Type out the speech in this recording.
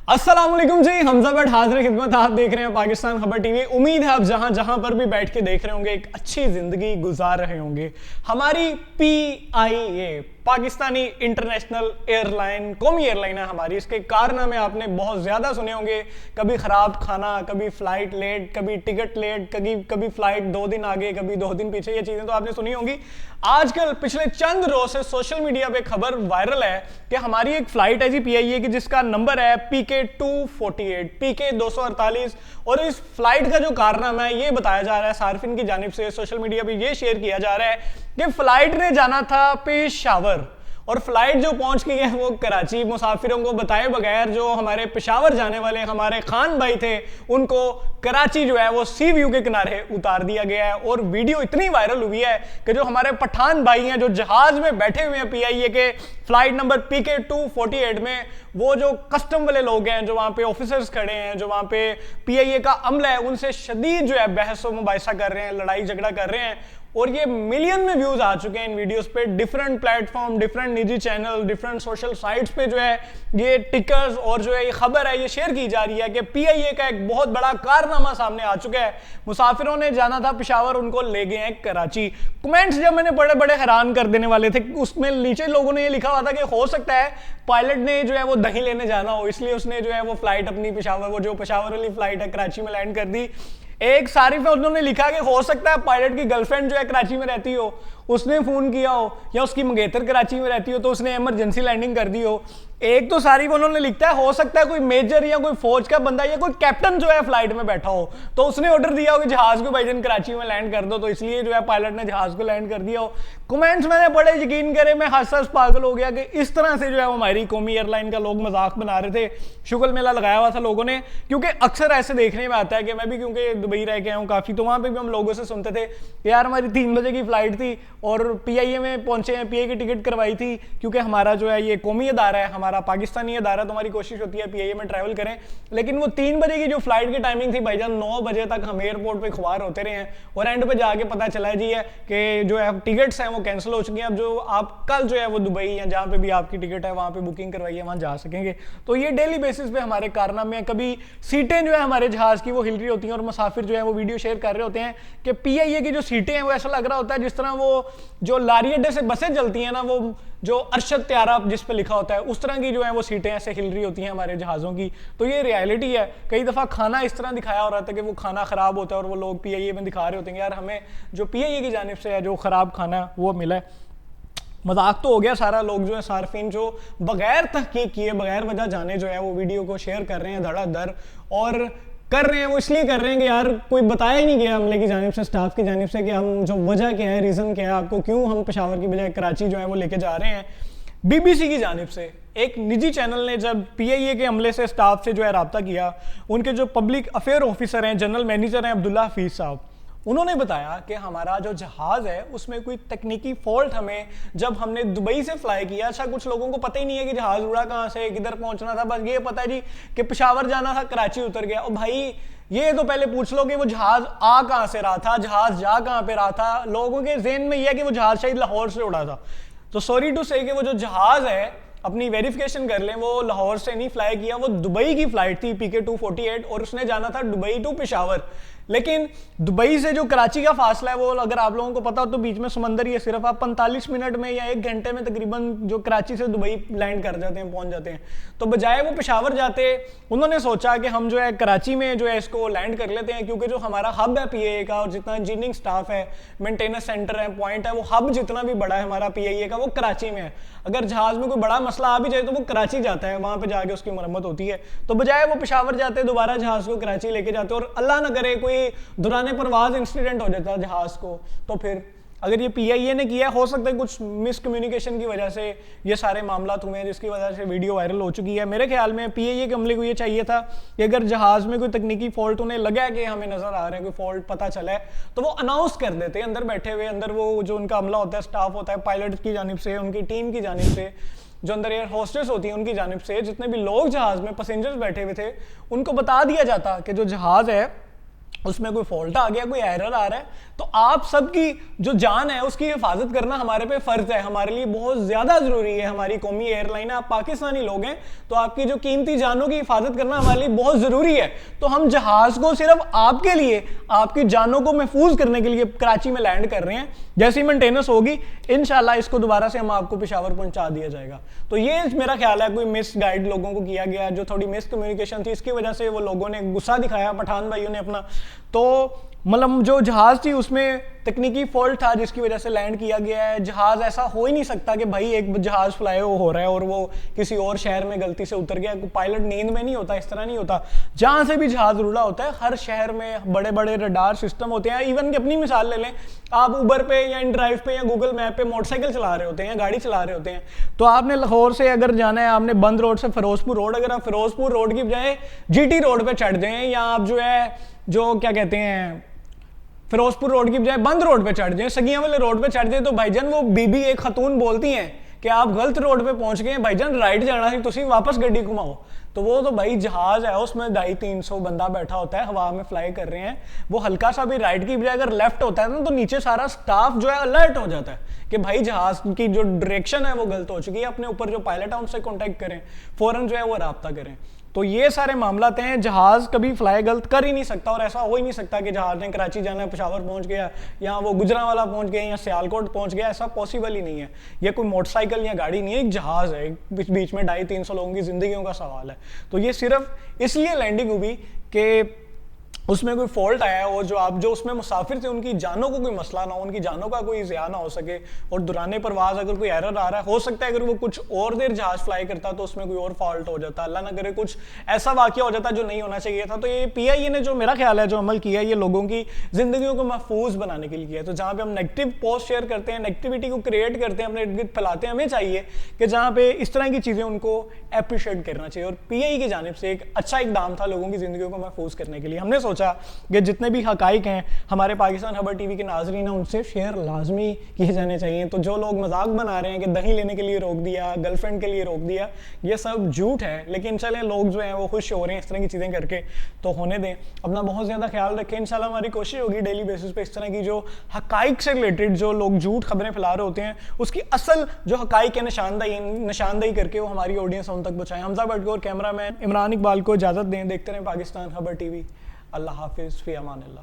अस्सलाम वालेकुम जी, हमजा भट्ट हाजिर खिदमत। आप देख रहे हैं पाकिस्तान खबर टीवी। उम्मीद है आप जहां जहां पर भी बैठ के देख रहे होंगे एक अच्छी जिंदगी गुजार रहे होंगे। हमारी PIA पाकिस्तानी इंटरनेशनल एयरलाइन कौमी एयरलाइन है हमारी। इसके कारनामे आपने बहुत ज़्यादा सुने होंगे, कभी ख़राब खाना, कभी फ़्लाइट लेट, कभी टिकट लेट, कभी फ़्लाइट 2 दिन आगे, कभी 2 दिन पीछे। ये चीज़ें तो आपने सुनी होंगी। आजकल पिछले चंद रोज से सोशल मीडिया पे खबर वायरल है कि हमारी एक फ़्लाइट है जी PIA की, जिसका नंबर है PK248 PK248। और इस फ्लाइट का जो कारनामा है ये बताया जा रहा है सार्फिन की जानिब से, सोशल मीडिया पे ये शेयर किया जा रहा है कि फ्लाइट ने जाना था पेशावर और फ्लाइट जो पहुंच गई है वो कराची। मुसाफिरों को बताए बगैर जो हमारे पेशावर जाने वाले हमारे खान भाई थे उनको कराची जो है वो सी व्यू के किनारे उतार दिया गया है। और वीडियो इतनी वायरल हुई है कि जो हमारे पठान भाई हैं जो जहाज में बैठे हुए हैं PIA के फ्लाइट नंबर PK248 में, वो जो कस्टम वाले लोग हैं, जो वहाँ पे ऑफिसर्स खड़े हैं, जो वहाँ पे PIA का अमला है, उनसे शदीद जो है बहस व मुबाहिसा कर रहे हैं, लड़ाई झगड़ा कर रहे हैं। और ये मिलियन में व्यूज आ चुके हैं इन वीडियोस पे। डिफरेंट प्लेटफॉर्म, डिफरेंट निजी चैनल, डिफरेंट सोशल साइट्स पे जो है ये टिकर्स और जो है ये खबर है ये शेयर की जा रही है कि PIA का एक बहुत बड़ा कारनामा सामने आ चुका है। मुसाफिरों ने जाना था पेशावर, उनको ले गए हैं कराची। कमेंट्स जब मैंने बड़े बड़े हैरान कर देने वाले थे, उसमें नीचे लोगों ने ये लिखा हुआ था कि हो सकता है पायलट ने जो है वो दही लेने जाना हो, इसलिए उसने जो है वो फ्लाइट अपनी पेशावर, वो जो पेशावर वाली फ्लाइट है, कराची में लैंड कर दी। एक सारिफ है उन्होंने लिखा कि हो सकता है पायलट की गर्लफ्रेंड जो है कराची में रहती हो, उसने फोन किया हो, या उसकी मंगेतर कराची में रहती हो तो उसने इमरजेंसी लैंडिंग कर दी हो। एक तो सारी उन्होंने लिखता है हो सकता है कोई मेजर या कोई फौज का बंदा या कोई कैप्टन जो है फ्लाइट में बैठा हो, तो उसने ऑर्डर दिया हो कि जहाज को भाईजान कराची में लैंड कर दो, तो इसलिए जो है पायलट ने जहाज को लैंड कर दिया हो। कमेंट्स मैंने बड़े यकीन करे, मैं हंस पागल हो गया कि इस तरह से जो है हमारी कौमी एयरलाइन का लोग मजाक बना रहे थे। शुक्र मेला लगाया हुआ था लोगों ने, क्योंकि अक्सर ऐसे देखने में आता है कि मैं भी क्योंकि दुबई रह के आया हूँ काफ़ी, तो वहाँ पे भी हम लोगों से सुनते थे यार हमारी 3 बजे की फ्लाइट थी और PIA में पहुंचे हैं, PIA की टिकट करवाई थी, क्योंकि हमारा जो है ये कौमी अदारा है, हमारा पाकिस्तानी अदारा, तो हमारी कोशिश होती है PIA में ट्रैवल करें। लेकिन वो 3 बजे की जो फ्लाइट की टाइमिंग थी भाईजान, 9 बजे तक हम एयरपोर्ट पे खुआर होते रहे हैं और एंड पे जाके पता चला जी है कि जो है टिकट्स हैं वो कैंसिल हो चुकी हैं। अब जो आप कल जो है वो दुबई या जहाँ पे भी आपकी टिकट है वहाँ पे बुकिंग करवाई है, वहाँ जा सकेंगे। तो ये डेली बेसिस पे हमारे कारनामे हैं। कभी सीटें जो है हमारे जहाज की वो हिल रही होती हैं और मुसाफिर जो है वो वीडियो शेयर कर रहे होते हैं कि PIA की जो सीटें हैं वो ऐसा लग रहा होता है जिस तरह वो जो लारी अड्डे से बसें चलती हैं ना, वो जो अरशद त्यारा जिस पे लिखा होता है उस तरह की जो है वो सीटें ऐसे हिल रही होती हैं हमारे जहाज़ों की। तो ये रियलिटी है। कई दफ़ा खाना इस तरह दिखाया हो रहा था कि वो खाना ख़राब होता है और वो लोग PIA में दिखा रहे होते हैं यार हमें जो PIA की जानिब से है जो ख़राब खाना वो मिला है। मजाक तो हो गया सारा, लोग जो है सार्फिन जो बगैर तहकीक किए, बगैर वजह जाने जो है वो वीडियो को शेयर कर रहे हैं धड़ाधड़, और कर रहे हैं वो इसलिए कर रहे हैं कि यार कोई बताया ही नहीं गया अमले की जानिब से, स्टाफ की जानिब से कि हम जो वजह क्या है, रीज़न क्या है, आपको क्यों हम पेशावर की बजाय कराची जो है वो लेके जा रहे हैं। BBC की जानिब से एक निजी चैनल ने जब PIA के अमले से, स्टाफ से जो है रब्ता किया, उनके जो पब्लिक अफेयर ऑफिसर हैं, जनरल मैनेजर हैं अब्दुल्ला हफीज साहब, उन्होंने बताया कि हमारा जो जहाज़ है उसमें कोई तकनीकी फॉल्ट हमें जब हमने दुबई से फ्लाई किया। अच्छा, कुछ लोगों को पता ही नहीं है कि जहाज़ उड़ा कहाँ से, किधर पहुंचना था, बस ये पता है जी कि पेशावर जाना था, कराची उतर गया। और भाई ये तो पहले पूछ लो कि वो जहाज़ आ कहाँ से रहा था, जहाज़ जा कहाँ पे रहा था। लोगों के ज़हन में यह है कि वो जहाज़ शायद लाहौर से उड़ा था। तो सॉरी टू से कि वो जो जहाज़ है अपनी वेरिफिकेशन कर लें, वो लाहौर से नहीं फ्लाई किया, वो दुबई की फ्लाइट थी PK248 और उसने जाना था दुबई टू पेशावर। लेकिन दुबई से जो कराची का फासला है वो अगर आप लोगों को पता हो तो बीच में समंदर ही है, सिर्फ आप 45 मिनट में या 1 घंटे में तकरीबन जो कराची से दुबई लैंड कर जाते हैं, पहुंच जाते हैं। तो बजाय वो पेशावर जाते, उन्होंने सोचा कि हम जो है कराची में जो है इसको लैंड कर लेते हैं, क्योंकि जो हमारा हब है PIA का और जितना इंजीनियरिंग स्टाफ है, मेंटेनेंस सेंटर है, पॉइंट है, वो हब जितना भी बड़ा है हमारा PIA का वो कराची में है। अगर जहाज में कोई बड़ा मसला आ भी जाए तो वो कराची जाता है, वहां पे जाके उसकी मरम्मत होती है। तो बजाय वो पेशावर जाते, दोबारा जहाज को कराची लेके जाते, और अल्लाह ना करे कोई दुराने परवाज इंसिडेंट हो जाता है जहाज को, तो फिर अगर ये PIA ने किया, हो सकता है कुछ मिसकम्युनिकेशन की वजह से ये सारे मामला हुए हैं, जिसकी वजह से वीडियो वायरल हो चुकी है। मेरे ख्याल में PIA के अमले को ये चाहिए था कि अगर जहाज में कोई तकनीकी फॉल्ट उन्हें लगा है कि हमें नजर आ रहा है कोई फॉल्ट पता चला है, तो वो अनाउंस कर देते अंदर बैठे हुए, अंदर वो जो उनका अमला होता है, स्टाफ होता है, पायलट की जानिब से, उनकी टीम की जानिब से, जो अंदर एयर होस्टेस होती है उनकी जानिब से, जितने भी लोग जहाज में पैसेंजर्स बैठे हुए थे, उनको बता दिया जाता कि जो जहाज है उसमें कोई फॉल्ट आ गया, कोई एरर आ रहा है, तो आप सबकी जो जान है उसकी हिफाजत करना हमारे पे फर्ज है, हमारे लिए बहुत ज्यादा जरूरी है। हमारी कौमी एयरलाइन है, आप पाकिस्तानी लोग हैं, तो आपकी जो कीमती जानों की हिफाजत करना हमारे लिए बहुत जरूरी है। तो हम जहाज को सिर्फ आपके लिए, आपकी जानों को महफूज करने के लिए कराची में लैंड कर रहे हैं। जैसी मेंटेनेंस होगी इंशाल्लाह इसको दोबारा से हम आपको पेशावर पहुंचा दिया जाएगा। तो ये मेरा ख्याल है कोई मिस गाइड लोगों को किया गया, जो थोड़ी मिस कम्युनिकेशन थी, इसकी वजह से वो लोगों ने गुस्सा दिखाया, पठान भाइयों ने अपना। तो मतलब जो जहाज थी उसमें तकनीकी फॉल्ट था जिसकी वजह से लैंड किया गया है। जहाज ऐसा हो ही नहीं सकता कि भाई एक जहाज फ्लाई हो रहा है और वो किसी और शहर में गलती से उतर गया, पायलट नींद में नहीं होता, इस तरह नहीं होता। जहां से भी जहाज रुड़ा होता है, हर शहर में बड़े बड़े रडार सिस्टम होते हैं। इवन कि अपनी मिसाल ले लें, आप उबर पे या इन ड्राइव पे या गूगल मैप पे मोटरसाइकिल चला रहे होते हैं या गाड़ी चला रहे होते हैं, तो आपने लाहौर से अगर जाना है, आपने बंद रोड से फिरोजपुर रोड, अगर आप फिरोजपुर रोड की बजाय जीटी रोड पे चढ़ जाएं, या आप जो क्या कहते हैं फिरोजपुर रोड की बजाय बंद रोड पे चढ़ जाए, सगियां वाले रोड पे चढ़ जाए, तो भाईजान वो बीबी एक खतून बोलती हैं कि आप गलत रोड पे पहुंच गए भाईजान, राइट जाना है, तुसी वापस गड्डी घुमाओ। तो वो तो भाई जहाज है, उसमें 250-300 बंदा बैठा होता है, हवा में फ्लाई कर रहे हैं, वो हल्का सा भी राइट की बजाय अगर लेफ्ट होता है ना, तो नीचे सारा स्टाफ जो है अलर्ट हो जाता है कि भाई जहाज की जो डायरेक्शन है वो गलत हो चुकी है, अपने ऊपर जो पायलट है उनसे कॉन्टेक्ट करें, फौरन जो है वो राब्ता करें। तो ये सारे मामलात हैं, जहाज कभी फ्लाई गलत कर ही नहीं सकता, और ऐसा हो ही नहीं सकता कि जहाज ने कराची जाना है, पेशावर पहुंच गया, या वो गुजरांवाला पहुंच गया, या सियालकोट पहुंच गया, ऐसा पॉसिबल ही नहीं है। ये कोई मोटरसाइकिल या गाड़ी नहीं है, एक जहाज है, बीच में 250-300 लोगों की जिंदगियों का सवाल है। तो ये सिर्फ इसलिए लैंडिंग हुई कि उसमें कोई फॉल्ट आया है, और जो उसमें मुसाफिर थे उनकी जानों को कोई मसला ना हो, उनकी जानों का कोई ज़िया ना हो सके। और दुराने परवाज अगर कोई एरर आ रहा है, हो सकता है अगर वो कुछ और देर जहाज फ्लाई करता तो उसमें कोई और फॉल्ट हो जाता, अल्लाह ना करे कुछ ऐसा वाकया हो जाता जो नहीं होना चाहिए था। तो ये PIA ने जो मेरा ख्याल है जो अमल किया है, ये लोगों की जिंदगियों को महफूज बनाने के लिए किया है। तो जहाँ पे हम नेगेटिव पोस्ट शेयर करते हैं, नेगेटिविटी को क्रिएट करते हैं, अपने इर्द गिर्द फैलाते हैं, हमें चाहिए कि जहाँ पे इस तरह की चीज़ें उनको अप्रिशिएट करना चाहिए। और PIA की जानिब से एक अच्छा इकदाम था लोगों की जिंदगियों को महफूज करने के लिए। हमने सोचा कि जितने भी हकाइक हैं हमारे पाकिस्तान खबर टीवी के नाजरीन हैं, उनसे शेयर लाजमी किए जाने चाहिए। तो जो लोग मजाक बना रहे हैं कि दही लेने के लिए रोक दिया, गर्लफ्रेंड के लिए रोक दिया, ये सब झूठ है। लेकिन चलें, लोग जो हैं वो खुश हो रहे हैं इस तरह की चीज़ें करके, तो होने दें। अपना बहुत ज़्यादा ख्याल रखें। इंशाल्लाह हमारी कोशिश होगी डेली बेसिस पे इस तरह की जो हकाइक से रिलेटेड जो लोग झूठ खबरें फैला रहे होते हैं, उसकी असल जो हकाइक है निशानदही करके वो हमारी ऑडियंस उन तक पहुँचाएं। हमजा भट्ट और कैमरा मैन इमरान इकबाल को इजाज़त दें। देखते रहें पाकिस्तान खबर टीवी। अल्लाह हाफिज़, फ़ी अमान अल्लाह।